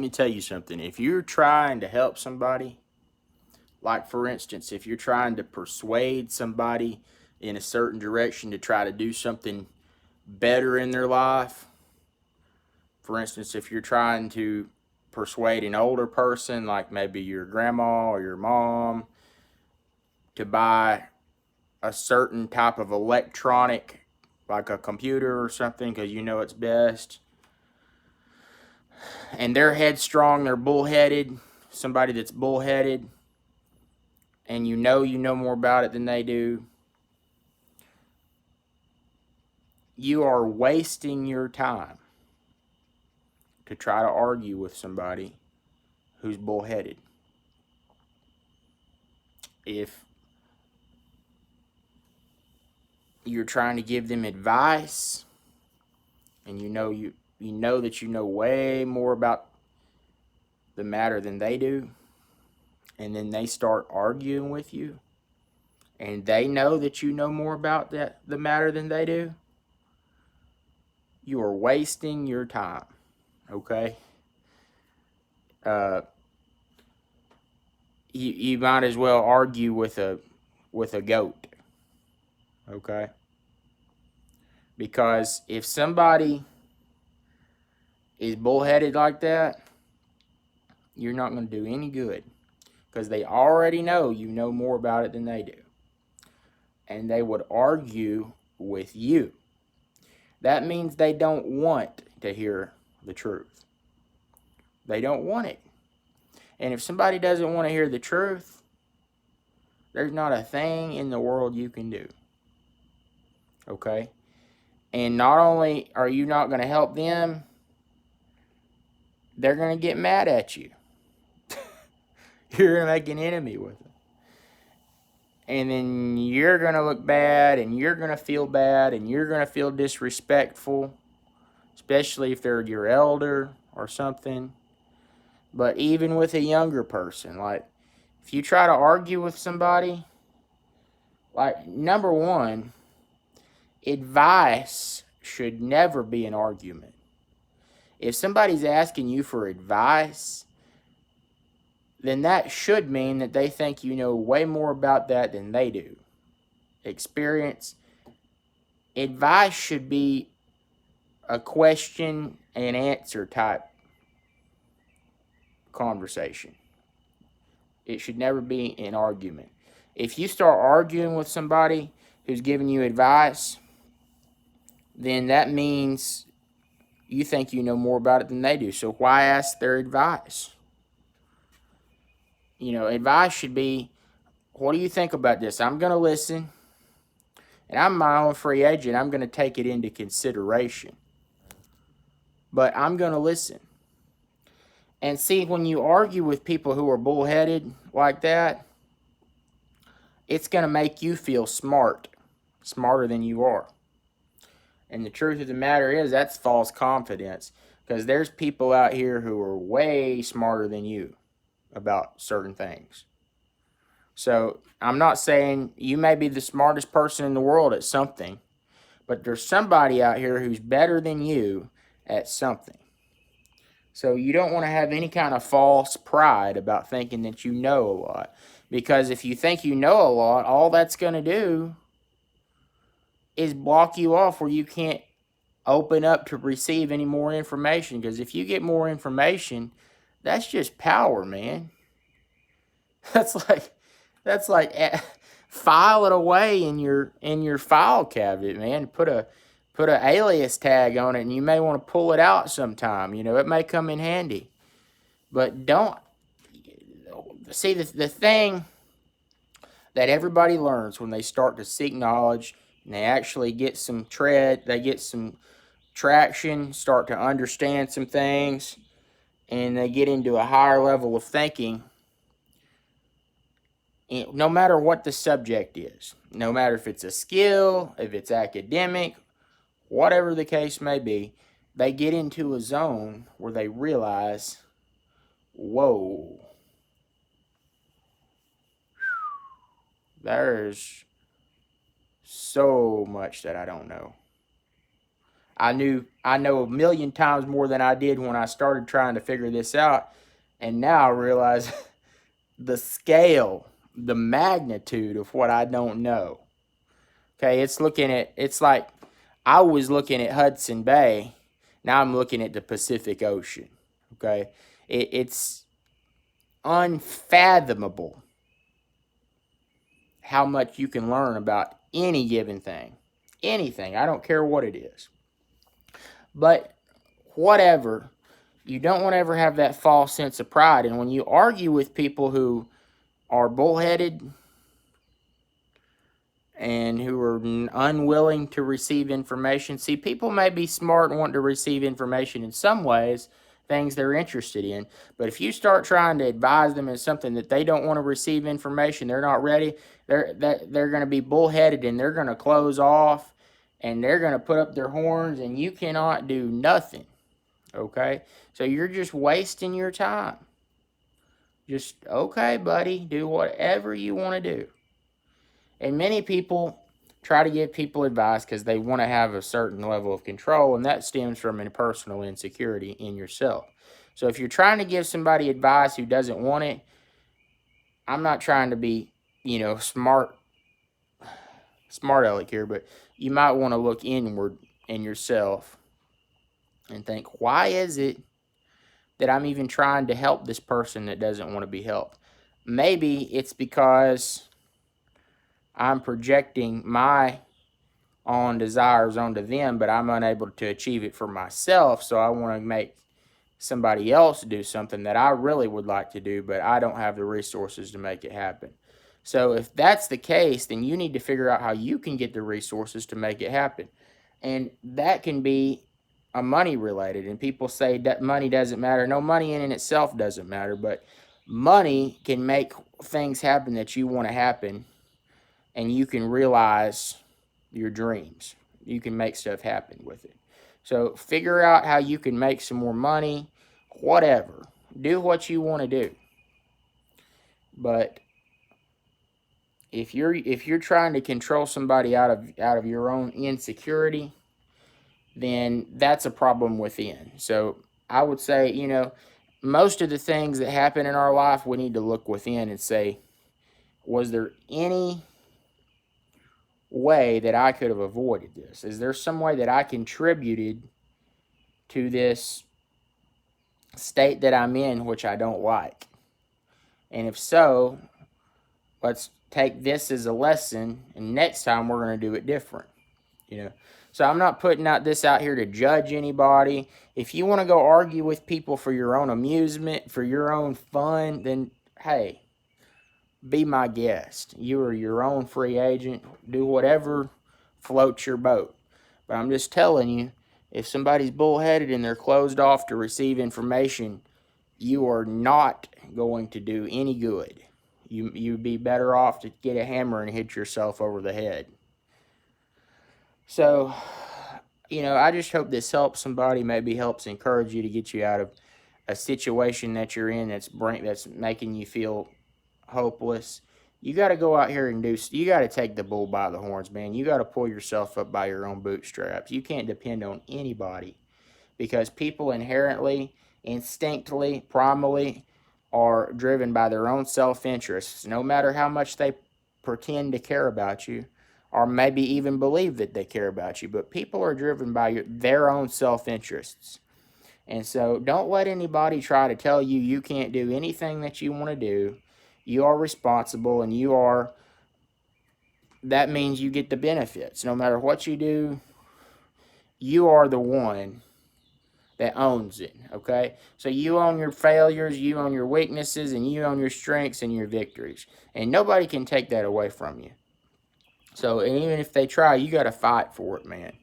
Let me tell you something. If you're trying to help somebody, like for instance, if you're trying to persuade somebody in a certain direction to try to do something better in their life, for instance, if you're trying to persuade an older person, like maybe your grandma or your mom, to buy a certain type of electronic, like a computer or something, because you know it's best, and they're headstrong, they're bullheaded, somebody that's bullheaded, and you know more about it than they do, you are wasting your time to try to argue with somebody who's bullheaded. If you're trying to give them advice and you know that you know way more about the matter than they do, and then they start arguing with you and they know that you know more about the matter than they do, you are wasting your time. Okay? You might as well argue with a goat. Okay? Because if somebody is bullheaded like that, you're not going to do any good, because they already know you know more about it than they do, and they would argue with you. That means they don't want to hear the truth. They don't want it. And if somebody doesn't want to hear the truth, there's not a thing in the world you can do. Okay? And not only are you not going to help them, they're going to get mad at you. You're going to make an enemy with them. And then you're going to look bad, and you're going to feel bad, and you're going to feel disrespectful, especially if they're your elder or something. But even with a younger person, like if you try to argue with somebody, like number one, advice should never be an argument. If somebody's asking you for advice, then that should mean that they think you know way more about that than they do. Experience. Advice should be a question and answer type conversation. It should never be an argument. If you start arguing with somebody who's giving you advice, then that means you think you know more about it than they do. So why ask their advice? Advice should be, what do you think about this? I'm going to listen, and I'm my own free agent. I'm going to take it into consideration, but I'm going to listen. And see, when you argue with people who are bullheaded like that, it's going to make you feel smarter than you are. And the truth of the matter is, that's false confidence, because there's people out here who are way smarter than you about certain things. So I'm not saying you may be the smartest person in the world at something, but there's somebody out here who's better than you at something. So you don't want to have any kind of false pride about thinking that you know a lot. Because if you think you know a lot, all that's going to do is block you off where you can't open up to receive any more information. Because if you get more information, that's just power, man. That's like file it away in your file cabinet, man. Put a alias tag on it, and you may want to pull it out sometime. It may come in handy. But don't see the thing that everybody learns when they start to seek knowledge and they actually get some they get some traction, start to understand some things, and they get into a higher level of thinking. No matter what the subject is, no matter if it's a skill, if it's academic, whatever the case may be, they get into a zone where they realize, whoa, there's so much that I don't know. I know a million times more than I did when I started trying to figure this out. And now I realize the scale, the magnitude of what I don't know. Okay, it's like I was looking at Hudson Bay. Now I'm looking at the Pacific Ocean. Okay, it's unfathomable how much you can learn about any given thing. Anything. I don't care what it is. But whatever, you don't want to ever have that false sense of pride. And when you argue with people who are bullheaded and who are unwilling to receive information, see, people may be smart and want to receive information in some ways, things they're interested in. But if you start trying to advise them in something that they don't want to receive information, they're not ready, they're going to be bullheaded and they're going to close off and they're going to put up their horns and you cannot do nothing. Okay? So you're just wasting your time. Just, okay, buddy, do whatever you want to do. And many people try to give people advice because they want to have a certain level of control, and that stems from a personal insecurity in yourself. So if you're trying to give somebody advice who doesn't want it, I'm not trying to be, smart aleck here, but you might want to look inward in yourself and think, why is it that I'm even trying to help this person that doesn't want to be helped? Maybe it's because I'm projecting my own desires onto them, but I'm unable to achieve it for myself, so I want to make somebody else do something that I really would like to do, but I don't have the resources to make it happen. So if that's the case, then you need to figure out how you can get the resources to make it happen. And that can be money related. And people say that money doesn't matter. No, money in and itself doesn't matter, but money can make things happen that you want to happen, and you can realize your dreams. You can make stuff happen with it. So figure out how you can make some more money, whatever. Do what you want to do. But if you're trying to control somebody out of your own insecurity, then that's a problem within. So I would say, most of the things that happen in our life, we need to look within and say, was there any way that I could have avoided this? Is there some way that I contributed to this state that I'm in, which I don't like? And if so, let's take this as a lesson, and next time we're going to do it different. So I'm not putting this out here to judge anybody. If you want to go argue with people for your own amusement, for your own fun, then hey, be my guest. You are your own free agent. Do whatever floats your boat. But I'm just telling you, if somebody's bullheaded and they're closed off to receive information, you are not going to do any good. You'd be better off to get a hammer and hit yourself over the head. So, I just hope this helps somebody, maybe helps encourage you to get you out of a situation that you're in that's making you feel hopeless. You got to go out here and you got to take the bull by the horns, man. You got to pull yourself up by your own bootstraps. You can't depend on anybody, because people inherently, instinctively, primally are driven by their own self-interests, no matter how much they pretend to care about you, or maybe even believe that they care about you. But people are driven by their own self-interests. And so don't let anybody try to tell you you can't do anything that you want to do. You are responsible, and that means you get the benefits. No matter what you do, you are the one that owns it, okay? So you own your failures, you own your weaknesses, and you own your strengths and your victories. And nobody can take that away from you. So, and even if they try, you got to fight for it, man.